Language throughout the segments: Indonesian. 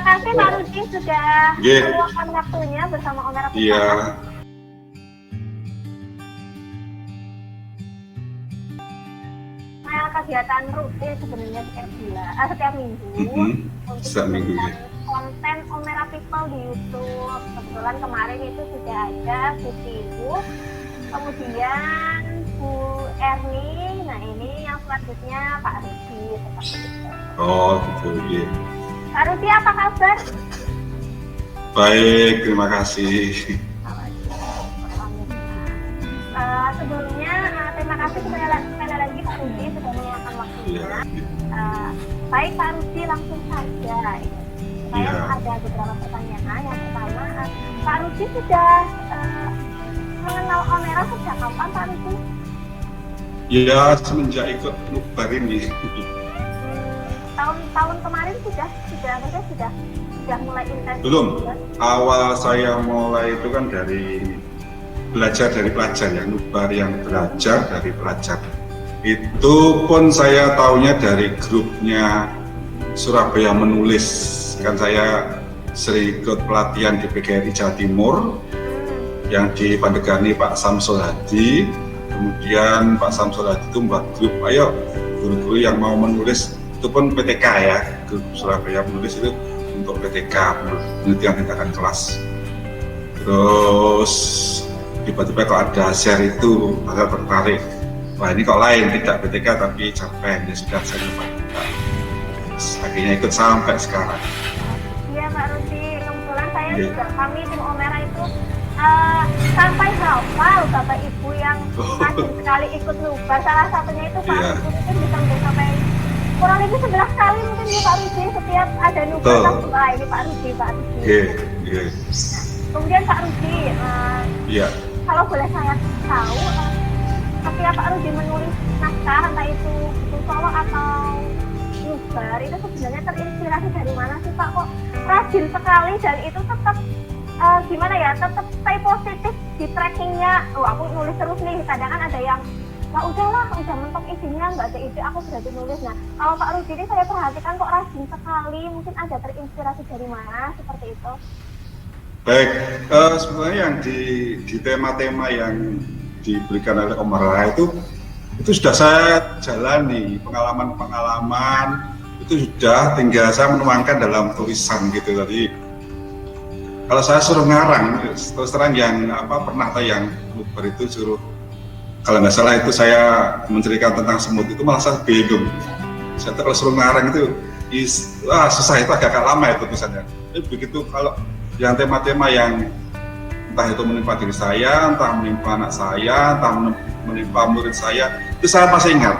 kasih Pak Rudi sudah meluangkan waktunya bersama Omera Pustaka. Iya. Kegiatan rutin sebenarnya setiap minggu untuk konten Omera People di YouTube. Kebetulan kemarin itu sudah ada Bu Tibu, kemudian Bu Erni, nah ini yang selanjutnya Pak Rudi seperti itu. Oh gitu, iya. Pak Rudi apa kabar? Baik, terima kasih. Sebelumnya terima kasih sekali lagi Pak Rudi sudah meluangkan waktunya. Baik Pak Rudi, langsung saja. Saya ada beberapa pertanyaan. Yang pertama, Pak Rudi sudah mengenal Omera sejak kapan Pak Rudi? Ya, semenjak ikut Nubar ini. Tahun kemarin sudah mulai intens. Belum. Awal saya mulai itu kan dari belajar dari pelajar ya, Nubar yang belajar dari pelajar. Itu pun saya taunya dari grupnya Surabaya Menulis. Kan saya sering ikut pelatihan di PGRI Jawa Timur yang dipandegani Pak Samsul Hadi. Kemudian Pak Samsul Hadi itu membuat grup, ayo guru-guru yang mau menulis, itu pun PTK ya, grup Surabaya Menulis itu untuk PTK, penelitian tindakan kelas. Terus tiba-tiba kok ada share itu, agak tertarik. Wah ini kok lain, tidak PTK tapi cerpen, ya sudah saya coba. Akhirnya ikut sampai sekarang. Iya Pak Rudi, kebetulan saya juga, kami tim Omera itu sampai hafal Bapak Ibu yang rajin sekali ikut Nubar. Salah satunya itu Pak Rudi mungkin bisa sampai kurang lebih 11 kali mungkin ya Pak Rudi, setiap ada Nubar langsung ini Pak Rudi. Iya. Kemudian Pak Rudi, kalau boleh saya tahu, ketika Pak Rudi menulis naskah, entah itu buku solo atau Nubar, itu sebenarnya terinspirasi dari mana sih Pak? Kok rajin sekali dan itu tetap tetap stay positif di trackingnya. Aku nulis terus nih, kadang kan ada yang udah mentok idenya, nggak ada ide, aku berarti nulis. Nah, kalau Pak Rudi ini saya perhatikan kok rajin sekali, mungkin ada terinspirasi dari mana, seperti itu. Baik, sebenarnya yang di tema-tema yang diberikan oleh Omera itu sudah saya jalani, pengalaman-pengalaman itu sudah, tinggal saya menuangkan dalam tulisan gitu. Tadi kalau saya suruh ngarang, terus terang yang pernah tayang Nubar itu suruh, kalau nggak salah itu saya menceritakan tentang semut itu malah saya bingung. Saya kalau suruh ngarang itu susah, itu agak lama itu tulisannya. Tapi begitu kalau yang tema-tema yang entah itu menimpa diri saya, entah menimpa anak saya, entah menimpa murid saya, itu saya masih ingat.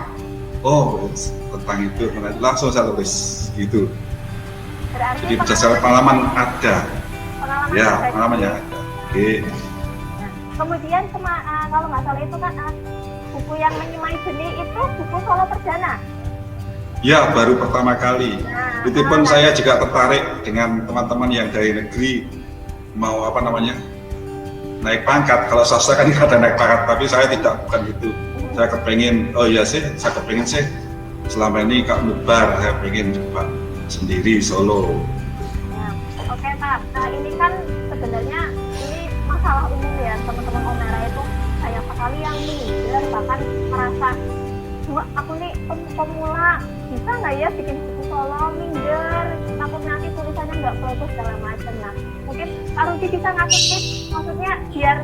Oh, tentang itu langsung saya tulis gitu. Berarti jadi berdasarkan pengalaman ada. Pengalaman yang ada. Oke. Nah, kemudian kalau nggak salah itu kan buku yang Menyemai Benih itu buku solo perdana. Ya, baru pertama kali. Itu pun saya juga tertarik dengan teman-teman yang dari negeri mau naik pangkat. Kalau swasta kan nggak ada naik pangkat, tapi saya bukan itu. Saya kepengen, saya kepengen sih selama ini Kak Nubar, saya pengen coba sendiri solo. Oke Pak, ini kan sebenarnya ini masalah umum ya, teman-teman Omera itu banyak sekali yang minder, bahkan merasa aku nih pemula, bisa nggak ya bikin buku solo, minder, takut nanti tulisannya nggak bagus segala macam. Nah, mungkin Pak Rudi bisa ngasih tips, maksudnya biar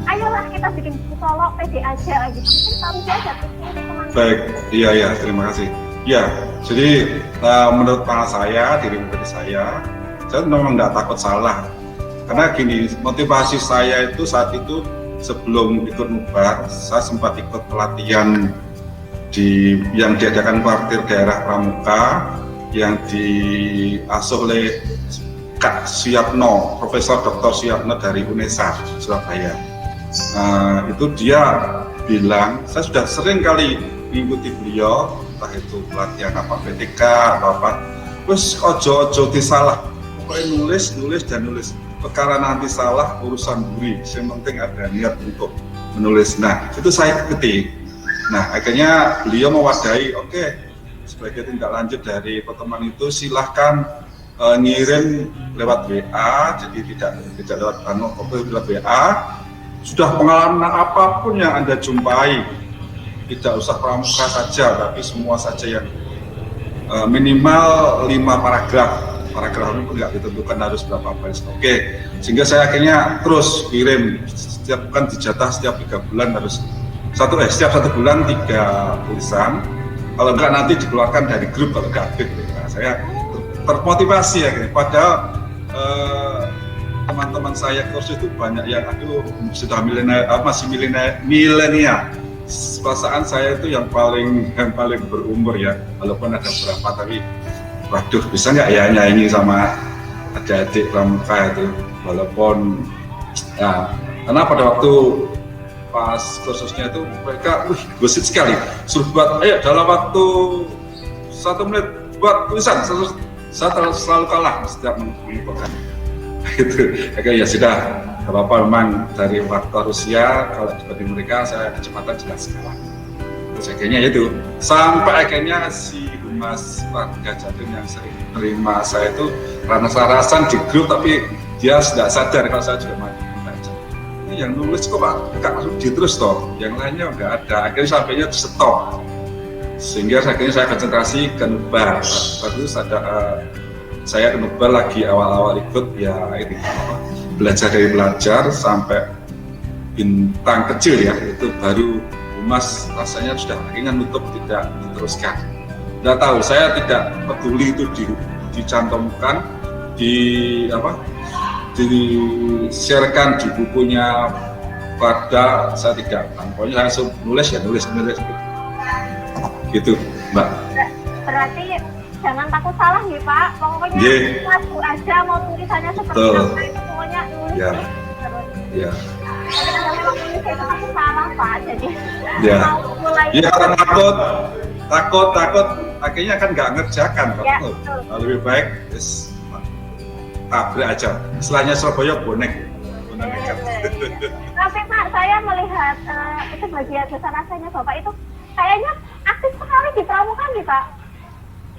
ayolah kita bikin buku solo, pede aja gitu. Mungkin Pak Rudi aja tipsnya untuk teman-teman. Baik, iya, terima kasih. Ya, jadi menurut saya, diri pribadi saya memang tidak takut salah. Karena gini, motivasi saya itu saat itu sebelum ikut Nubar, saya sempat ikut pelatihan yang diadakan Kuartir Daerah Pramuka yang diasuh oleh Kak Suyatno, Profesor Dr. Suyatno dari UNESA Surabaya. Itu dia bilang, saya sudah sering kali mengikuti beliau, entah itu pelatihan PTK atau apa, terus ojo disalah, pokoknya nulis, perkara nanti salah urusan buri, yang penting ada niat untuk menulis. Nah, itu saya ketik. Nah, akhirnya beliau mewadahi, oke, sebagai tindak lanjut dari pertemuan itu silahkan ngirim lewat WA, jadi tidak lewat lewat WA. Sudah pengalaman apapun yang Anda jumpai, tidak usah pramuka saja, tapi semua saja yang minimal 5 paragraf itu nggak ditentukan harus berapa baris. Oke, sehingga saya akhirnya terus kirim setiap bulan, dijatah setiap 3 bulan harus setiap 1 bulan 3 tulisan. Kalau enggak nanti dikeluarkan dari grup kalau nggak aktif. Nah, saya termotivasi akhirnya. Padahal teman-teman saya kursus itu banyak yang sudah masih milenial. Perasaan saya itu yang paling berumur ya, walaupun ada beberapa, tapi waduh, bisa nggak ya nyanyi sama adik-adik pramuka itu, walaupun karena pada waktu pas kursusnya itu mereka gesit sekali, suruh buat, ayo dalam waktu 1 menit buat tulisan. Saya selalu kalah setiap mengumpulkan gitu. Oke, ya sudah, gak apa-apa, memang dari faktor usia, kalau seperti mereka saya kecepatan jelas kalah. Terus akhirnya itu sampai akhirnya si Humas Warga Jatim yang sering menerima saya itu rasa-rasan di grup, tapi dia sudah sadar kalau saya juga mau membaca. Ini yang nulis kok Pak, gak langsung terus toh, yang lainnya nggak ada. Akhirnya sampainya stop, sehingga akhirnya saya konsentrasi ke Nubar. Waktu itu saya ke Nubar lagi awal-awal ikut ya, ini belajar dari belajar sampai bintang kecil ya, itu baru Humas rasanya sudah akhirnya nutup, tidak diteruskan. Nggak tahu, saya tidak peduli itu dicantumkan, di-sharekan di bukunya pada, saya tidak. Pokoknya langsung nulis gitu, Mbak. Berarti jangan takut salah nih Pak, pokoknya laku aja, mau tulisannya seperti apa itu pokoknya nulis terus. Ya. Tapi kalau memang nulis itu takut salah Pak, jadi mau mulai. Iya, takut akhirnya kan nggak ngerjakan Pak. Ya, Lebih baik tabrak aja. Setelahnya Surabaya bonek. Tapi Pak, saya melihat itu bagian besar rasanya Bapak itu kayaknya aktif sekali di pramuka nih Pak.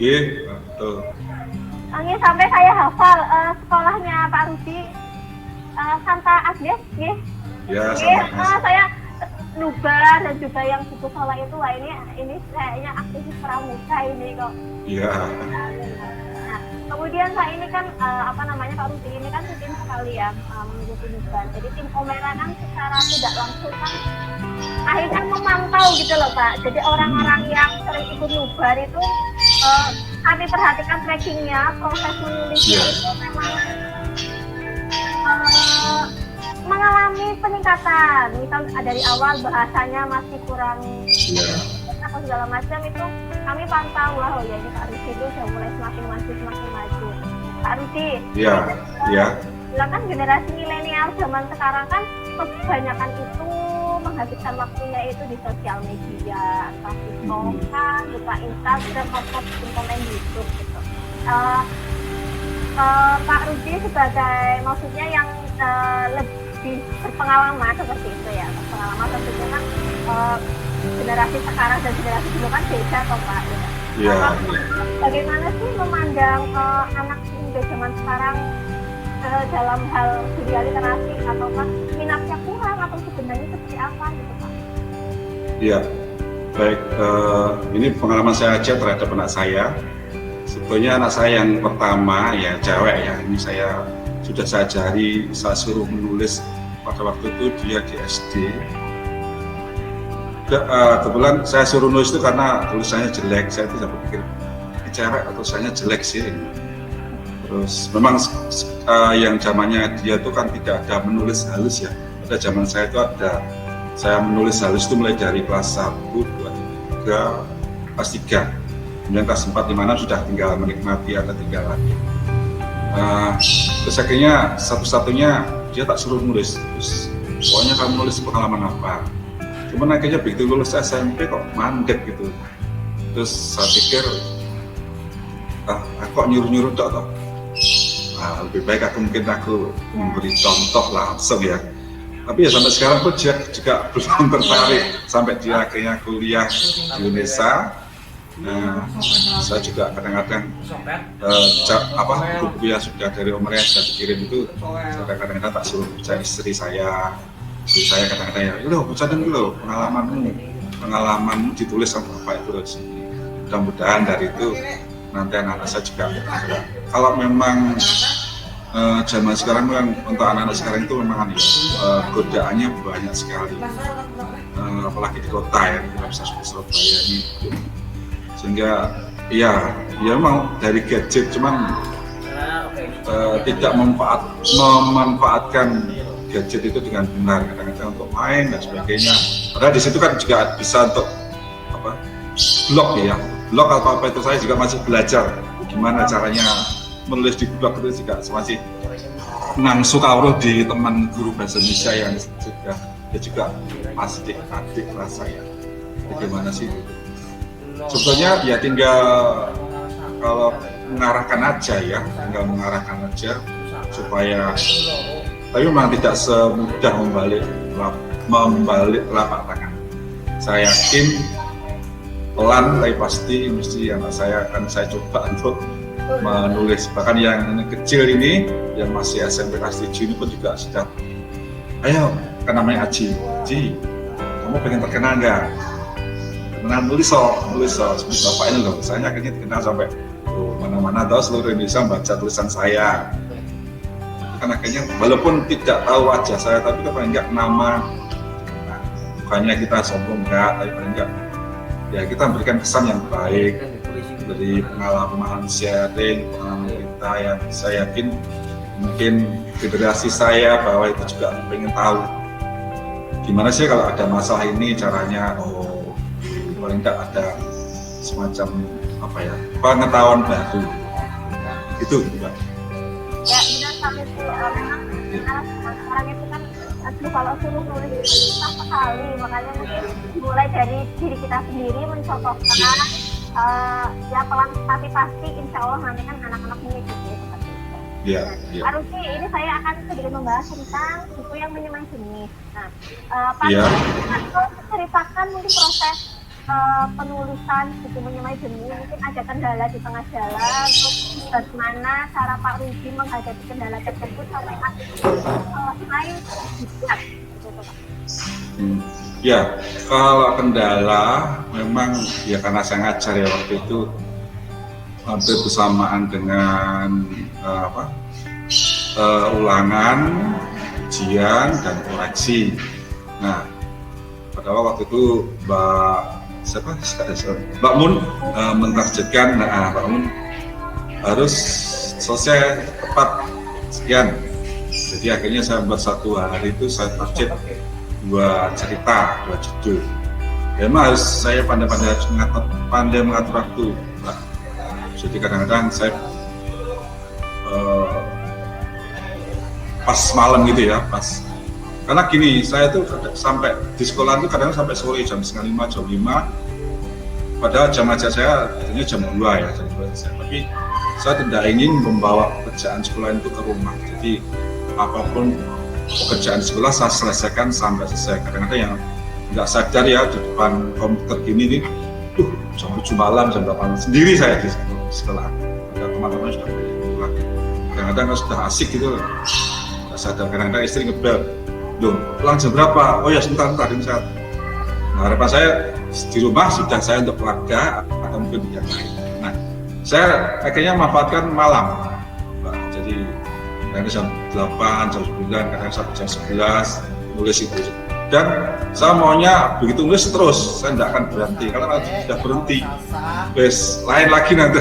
Iya, betul. Ini sampai saya hafal sekolahnya Pak Rudi, Santa Agnes, ya. Ya, Saya Nubar dan juga yang buku sekolah itu, wah ini kayaknya aktivis pramuka ini kok. Iya. Nah, kemudian Pak ini kan Pak Rudi ini kan rutin sekali ya mengikuti Nubar. Jadi tim Omera kan secara tidak langsung kan akhirnya memantau gitu loh Pak. Jadi orang-orang yang sering ikut Nubar itu kami perhatikan trackingnya, proses menulisnya itu memang mengalami peningkatan. Misal dari awal bahasanya masih kurang atau segala macam itu kami pantau, wah ya ini Pak Rudi itu sudah mulai semakin maju. Pak Rudi, silakan generasi milenial zaman sekarang kan kebanyakan itu menghabiskan waktunya itu di sosial media, entah TikTok, buka Instagram, atau bikin komen YouTube gitu. Pak Rudi sebagai maksudnya yang lebih berpengalaman seperti itu ya, berpengalaman tentunya kan generasi sekarang dan generasi dulu kan beda toh Pak. Iya. Bagaimana sih memandang anak muda zaman sekarang dalam hal dunia literasi, ataukah minatnya kurang atau sebenarnya seperti apa gitu Pak? Iya, baik. Ini pengalaman saya aja terhadap anak saya. Sebetulnya anak saya yang pertama ya cewek ya, ini saya sudah saya ajari, saya suruh menulis pada waktu itu dia di SD. Kebetulan saya suruh nulis itu karena tulisannya jelek. Saya tidak berpikir ini cewek atau tulisannya jelek sih. Terus memang yang zamannya dia itu kan tidak ada menulis halus ya. Pada zaman saya itu ada, saya menulis halus itu mulai dari kelas 1, 2, 3, kelas 3. Kemudian kelas 4, 5, 6 sudah tinggal menikmati atau tinggal lagi. Terus akhirnya satu-satunya dia tak suruh nulis. Terus pokoknya kamu nulis pengalaman apa. Cuman akhirnya begitu lulus SMP kok mandek gitu. Terus saya pikir, aku kok nyuruh-nyuruh toh. Lebih baik aku memberi contoh langsung ya. Tapi ya sampai sekarang pun dia juga belum tertarik sampai dia akhirnya kuliah di Indonesia. Nah, saya juga kadang-kadang buku yang sudah dari Om Reza sudah dikirim itu, saya kadang-kadang tak suruh baca istri saya kadang-kadang ya, lo baca dulu pengalamanmu ditulis sama bapak itu. Mudah-mudahan dari itu nanti anak-anak saya juga kalau memang zaman sekarang kan untuk anak-anak sekarang itu memang godaannya banyak sekali, apalagi di kota ya, kita bisa seperti Surabaya ini, sehingga ya memang dari gadget cuman tidak memanfaatkan gadget itu dengan benar, kadang-kadang untuk main dan sebagainya. Padahal di situ kan juga bisa untuk blog atau apa itu. Saya juga masih belajar gimana caranya menulis di blog itu, juga masih ngangsu kawruh di teman guru bahasa Indonesia yang juga masih adik kelas saya. Bagaimana sih? Sebetulnya ya tinggal kalau mengarahkan aja supaya, tapi memang tidak semudah membalik telapak tangan. Saya yakin pelan tapi pasti mesti anak saya akan saya coba untuk menulis. Bahkan yang kecil ini yang masih SMP kelas 7 ini pun juga sudah, ayo kan namanya Aji, kamu pengen terkenal nggak? Terkenal nulis seperti bapak ini loh, saya akhirnya terkenal sampai mana-mana tahu seluruh Indonesia baca tulisan saya. Kan akhirnya walaupun tidak tahu wajah saya, tapi paling enggak nama, bukannya kita sombong enggak, tapi paling enggak ya kita memberikan kesan yang baik dari pengalaman sharing, pengalaman kita yang saya yakin mungkin generasi saya bahwa itu juga pengen tahu gimana sih kalau ada masalah ini caranya, paling enggak ada semacam pengetahuan baru itu Mbak. Ya benar kami sih, memang sekarang itu kan kalau suruh nulis susah sekali, makanya mungkin mulai dari diri kita sendiri mencontohkan, ya pelan tapi pasti insya Allah nanti kan anak-anak mengikuti seperti itu. Iya. Arusi, ini saya akan sedikit membahas tentang buku yang menyemai jenis. Nah, Pak, ceritakan mungkin proses penulisan buku menyemai jenis, mungkin ada kendala di tengah jalan, terus bagaimana cara Pak Rudi menghadapi kendala tersebut sampai selesai dibuat, gitu Pak. Ya, kalau kendala memang ya karena saya ngajar ya waktu itu hampir bersamaan dengan ulangan, ujian dan koreksi. Nah, pada waktu itu Mbak Mun mentargetkan, Mbak Mun harus selesai tepat sekian. Jadi akhirnya saya buat satu hari itu saya target 2 cerita, 2 judul. Ya memang harus saya pandai mengatur waktu. Jadi kadang-kadang saya pas malam gitu ya, karena gini, saya tuh sampai di sekolah itu kadang sampai sore jam 4:30, jam 5. Padahal jam ajar saya tentunya jam 2 ya, jam 2 selesai. Tapi saya tidak ingin membawa pekerjaan sekolah itu ke rumah. Jadi apapun pekerjaan sekolah saya selesaikan sampai selesai. Kadang-kadang yang nggak sadar ya di depan komputer gini nih, jam 7 malam, jam 8 sendiri saya di sekolah. Ada teman-teman sudah pulang. Kadang-kadang sudah asik gitu, nggak sadar. Kadang-kadang istri ngebel, loh, pulang jam berapa? Oh ya sebentar ini saya. Nah, harapan saya di rumah sudah saya untuk keluarga atau mungkin yang lain. Nah, saya akhirnya memanfaatkan malam, Mbak. Jadi kadang jam 8, jam 9, kadang sampai jam 11 nulis itu. Dan saya maunya begitu nulis terus, saya tidak akan berhenti. Kalau nanti sudah berhenti, lain lagi nanti.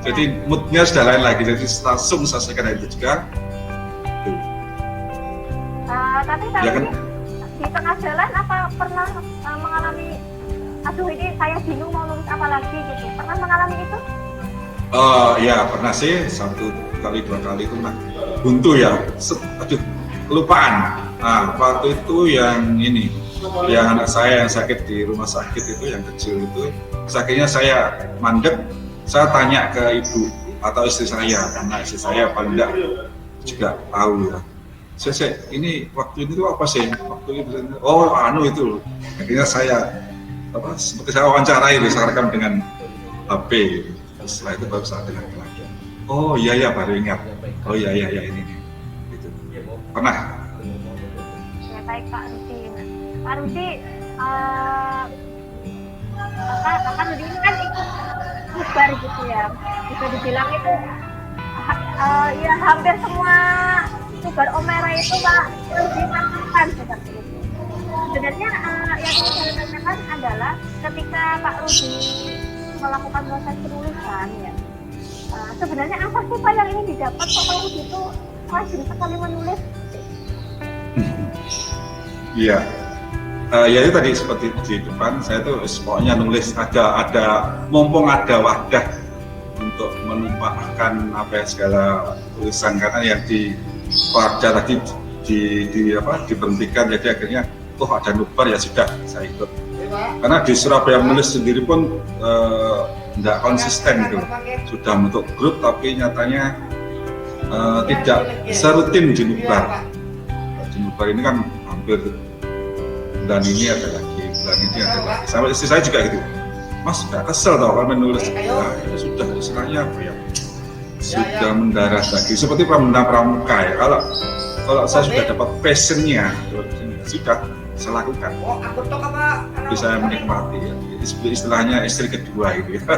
Jadi moodnya sudah lain lagi. Jadi langsung selesaikan itu juga. Tapi ya kan? Di tengah jalan apa pernah mengalami, aduh ini saya bingung mau nulis apa lagi gitu, pernah mengalami itu? Ya pernah sih, 1 kali 2 kali itu buntu ya, kelupaan. Nah waktu itu yang anak saya yang sakit di rumah sakit itu, yang kecil itu, akhirnya saya mandek, saya tanya ke ibu atau istri saya, karena istri saya paling tidak juga tahu ya. Saya ini waktu itu apa sih? Waktu itu itu. Akhirnya saya seperti saya wawancarai itu, saya rekam dengan HP. Terus setelah itu baru saya dengar lagi. Oh iya ya, baru ingat. Oh iya ini. Gitu. Pernah? Ya baik Pak Rudi. Pak Rudi, Kakak Rudi ini kan ikut bubar gitu ya. Bisa dibilang itu ya hampir semua bubar Omera itu Pak Rudi lakukan seperti itu. Sebenarnya yang ingin saya tanyakan adalah ketika Pak Rudi melakukan proses penulisan ya, sebenarnya apa sih Pak yang ingin didapat? Pak Rudi itu rajin sekali menulis. Iya. Ya itu tadi seperti di depan saya tuh pokoknya nulis ada mumpung ada wadah untuk menumpahkan segala tulisan, karena yang di wadah tadi diberhentikan, jadi akhirnya ada nubar ya sudah saya ikut. Karena di Surabaya menulis sendiri pun tidak konsisten gitu, sudah bentuk grup tapi nyatanya tidak serutin di nubar. Di nubar ini kan hampir bulan ini ada lagi, bulan ini ada lagi. Sama istri saya juga gitu. Mas nggak kesel tau kalau menulis? Nah, itu sudah istilahnya apa ya? Sudah mendarat lagi. Seperti pramuka ya. Kalau saya sudah dapat passionnya, sudah saya lakukan. Jadi saya menikmati. Ya. Istilahnya istri kedua gitu. Ya.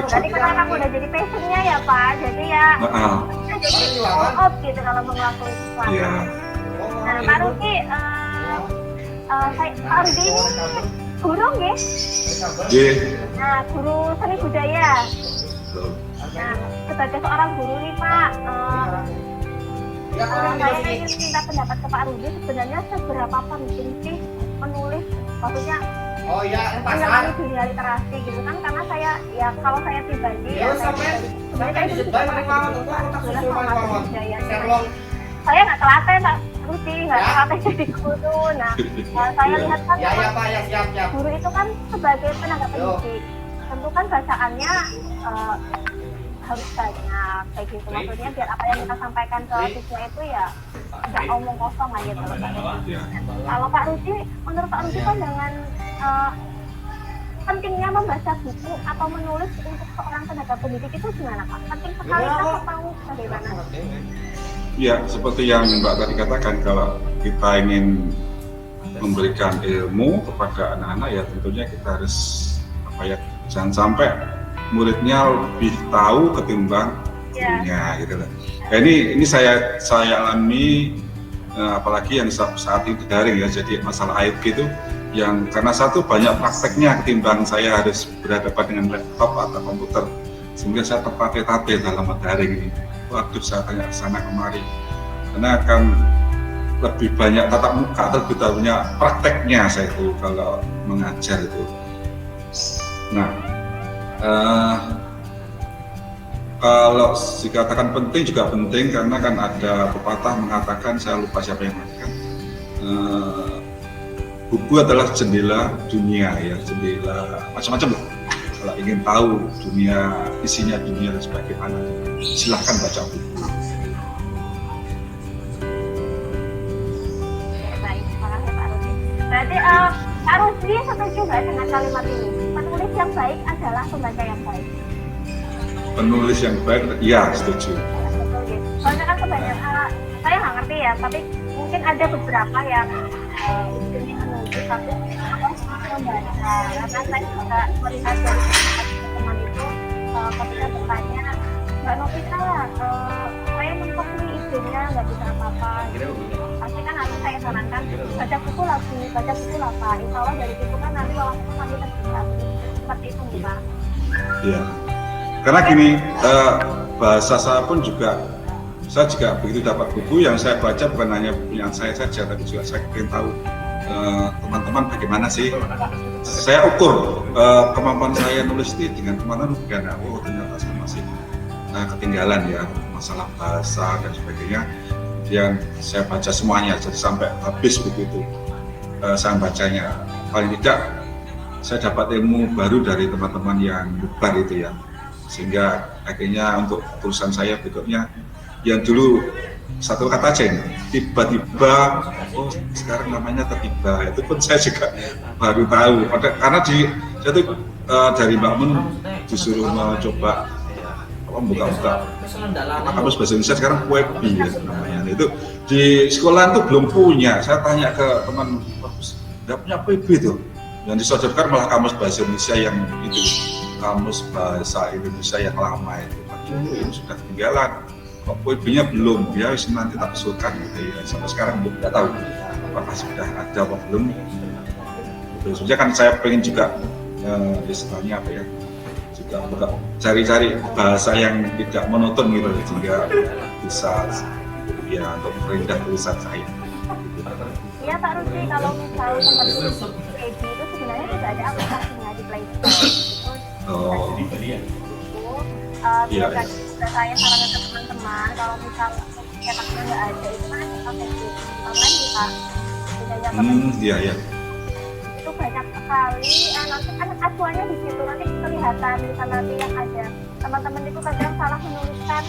Jadi karena kamu udah jadi passionnya ya Pak, jadi ya jadi out gitu kalau mau ngelakuin sesuatu. Iya. Nah Pak Rudi, Pak Rudi ini guru nggih? Nah, guru seni budaya. Nah, sebagai seorang guru nih Pak, saya ingin minta pendapat ke Pak Rudi, sebenarnya seberapa penting sih menulis, maksudnya mengenali dunia literasi gitu kan, karena saya ya kalau saya pribadi ya sebenarnya itu juga pernah budaya. Saya nggak telaten Pak Rudi, nggak telaten jadi guru. Nah, saya lihat kan guru itu kan sebagai tenaga pendidik, tentu kan bacaannya harus banyak kayak gitu, maksudnya biar apa yang kita sampaikan ke siswa itu ya nggak omong kosong aja gitu. Kalau Pak Rudi, menurut Pak Rudi pandangan pentingnya membaca buku atau menulis untuk seorang tenaga pendidik itu gimana Pak? Penting sekali atau bagaimana? Ya, seperti yang Mbak tadi katakan, kalau kita ingin memberikan ilmu kepada anak-anak ya tentunya kita harus jangan sampai muridnya lebih tahu ketimbang gurunya gitu loh. Ya, ini saya alami, apalagi yang saat itu daring ya, jadi masalah AIP itu yang karena satu banyak prakteknya ketimbang saya harus berhadapan dengan laptop atau komputer, sehingga saya tertatih-tatih dalam daring ini. Waduh, saya tanya sana kemari, karena akan lebih banyak tatap muka, terlebih dahulunya prakteknya saya itu kalau mengajar itu. Nah, kalau dikatakan penting juga penting, karena kan ada pepatah mengatakan, saya lupa siapa yang mengatakan, buku adalah jendela dunia ya, jendela macam-macam lah. Kalau ingin tahu isinya dunia dan sebagaimana, silahkan baca buku. Baik, terima kasih Pak Rudi. Berarti Pak Rudi setuju nggak dengan kalimat ini? Penulis yang baik adalah pembaca yang baik. Penulis yang baik, ya setuju. Soalnya kan kebanyakan, saya nggak ngerti ya, tapi mungkin ada beberapa yang istilahnya menulis tapi membaca. Karena saya juga melihat dari teman itu ketika bertanya, Mbak Novita, saya mentok nih idenya nggak bisa apa-apa. Pasti kan nanti saya sarankan baca buku lagi, insya Allah dari situ kan nanti langsung nanti terbuka. Seperti itu nih Pak. Iya. Karena gini, bahasa saya pun juga, saya juga begitu dapat buku yang saya baca bukan hanya buku yang saya saja, tapi juga saya ingin tahu teman-teman bagaimana sih. Saya ukur kemampuan saya nulis ini dengan teman-teman bagaimana. Oh ternyata saya masih ketinggalan ya masalah bahasa dan sebagainya. Kemudian saya baca semuanya, jadi sampai habis buku itu saya bacanya. Paling tidak saya dapat ilmu baru dari teman-teman yang bubar itu ya. Sehingga akhirnya untuk tulisan saya berikutnya yang dulu satu kata aja ini, tiba-tiba, oh sekarang namanya tertiba, itu pun saya juga baru tahu. Karena di Saya tuh dari Mbak Mun disuruh mencoba buka-buka kamus bahasa Indonesia sekarang Webi ya namanya. Itu di sekolah itu belum punya. Saya tanya ke teman, nggak punya Webi tuh. Yang disodorkan malah kamus bahasa Indonesia yang itu, kamus bahasa Indonesia yang lama itu. Ini sudah ketinggalan. Kok Webi-nya belum? Ya nanti tak usulkan gitu ya. Sampai sekarang belum tahu apakah sudah ada atau belum. Sebenarnya kan saya pengen juga istilahnya apa ya, juga cari-cari bahasa yang tidak monoton gitu sehingga bisa ya untuk memperindah tulisan saya. Iya Pak Rusdi, kalau misal teman-teman Webi itu sebenarnya tidak ada aplikasinya di Play Store. Oh. Iya. Saya sarankan ke teman-teman kalau misal cetaknya nggak ada itu kan pakai online bisa Iya. Itu banyak sekali. Nanti kan acuannya di situ nanti kelihatan misalnya nanti yang ada teman-teman itu kadang salah menuliskan.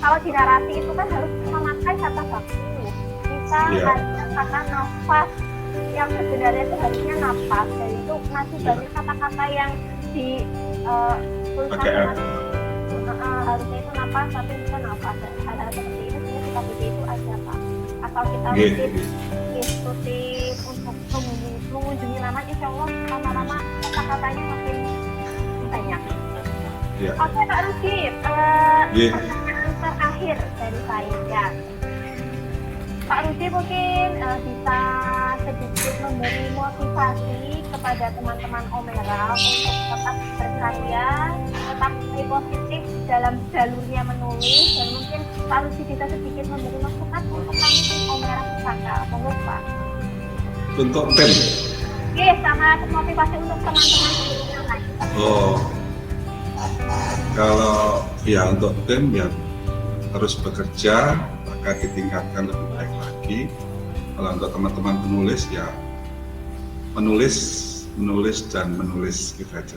Kalau di narasi itu kan harus memakai kata baku. Bisa ada kata nafas yang sebenarnya itu harusnya nafas. Dan itu masih banyak kata-kata yang di tulisan harusnya itu nafas tapi bukan nafas. Hal-hal seperti ini sebenarnya kita butuh itu aja Pak. Asal kita ikuti untuk mengunjungi laman, insya Allah lama-lama kata-katanya makin banyak. Oke Pak Rusdi, pertanyaan terakhir dari saya. Pak Rusdi mungkin bisa sedikit memberi motivasi kepada teman-teman Omera untuk tetap berkarya, tetap positif dalam jalurnya menulis, dan mungkin Pak Rusdi bisa sedikit memberi masukan untuk kami Omera Pusaka. Monggo Pak. Untuk tim. Iya, sama motivasi untuk teman-teman yang lain. Kalau ya untuk tim ya harus bekerja, maka ditingkatkan lebih baik lagi. Kalau untuk teman-teman penulis ya menulis dan menulis gitu aja.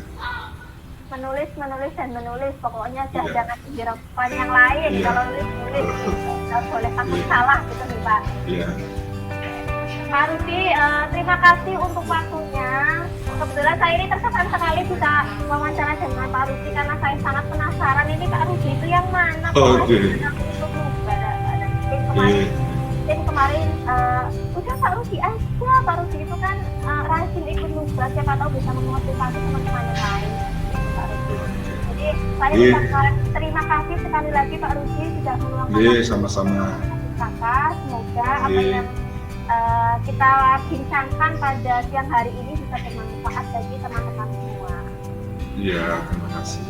Menulis dan menulis, pokoknya jangan diragukan yang lain. Kalau nulis nggak boleh takut salah gitu nih Pak. Iya. Pak Rusdi, terima kasih untuk waktunya. Kebetulan saya ini terkesan sekali bisa wawancara dengan Pak Rusdi karena saya sangat penasaran ini Pak Rusdi itu yang mana. Kemarin udah Pak Rusdi aja, Pak Rusdi itu kan rajin ikut nugas, siapa tahu bisa memotivasi teman-teman yang lain. Pak Rusdi. Jadi saya ucapkan terima kasih sekali lagi Pak Rusdi sudah meluangkan sama-sama. Semoga apa yang kita bincangkan pada siang hari ini bisa bermanfaat bagi teman-teman semua. Iya, terima kasih.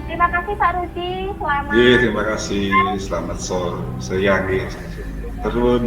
Terima kasih Pak Rusdi, selamat. Iya, terima kasih. Selamat sore, siang, terus.